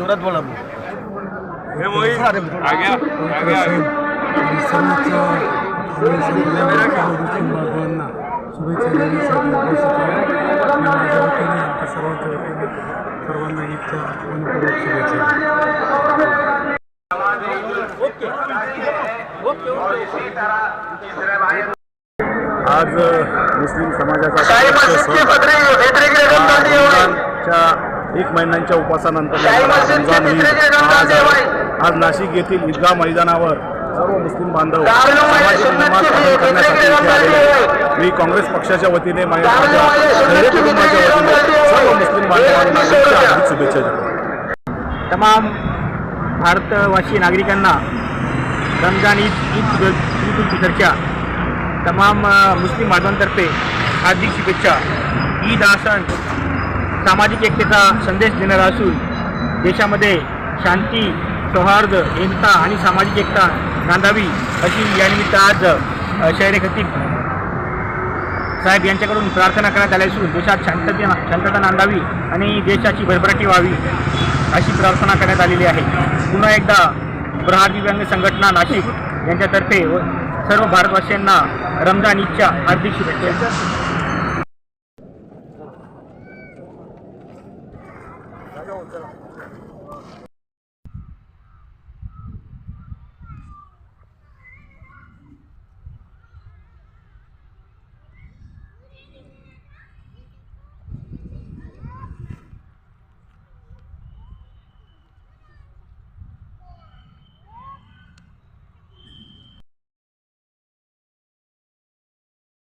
जोरात बोला. शुभेच्छा देण्यासाठी माझ्या वतीने आमच्या सर्वांच्या वतीने सर्वांना ईदच्या मनपूर्वक शुभेच्छा. आज मुस्लिम समाजाचा एक महिन्यांच्या उपासानंतर आज नाशिक येथील ईदगाह मैदानावर सर्व मुस्लिम बांधव सामाजिक नमाज अदा करण्यासाठी इथे आलेले आहेत. मी काँग्रेस पक्षाच्या वतीने माझ्या कुटुंबाच्या वतीने सर्व मुस्लिम बांधवांना हार्दिक शुभेच्छा देतो. तमाम भारतवासी नागरिकांना रमजान ईद उल फितरच्या तमाम मुस्लिम बांधवांतर्फे हार्दिक शुभेच्छा. ईद हा सण सामाजिक एकतेचा संदेश देणारा असून देशामध्ये शांती, सौहार्द, एकता आणि सामाजिक एकता नांदावी अशी यानिमित्त आज शहरे खतीब साहेब यांच्याकडून प्रार्थना करण्यात आली असून देशात शांतता नांदावी आणि देशाची भरभराटी व्हावी अशी प्रार्थना करण्यात आलेली आहे. पुन्हा एकदा प्रहार दिव्यांग संघटना नाशिक यांच्यातर्फे सर्व भारतवासियांना रमजान ईदच्या हार्दिक शुभेच्छा.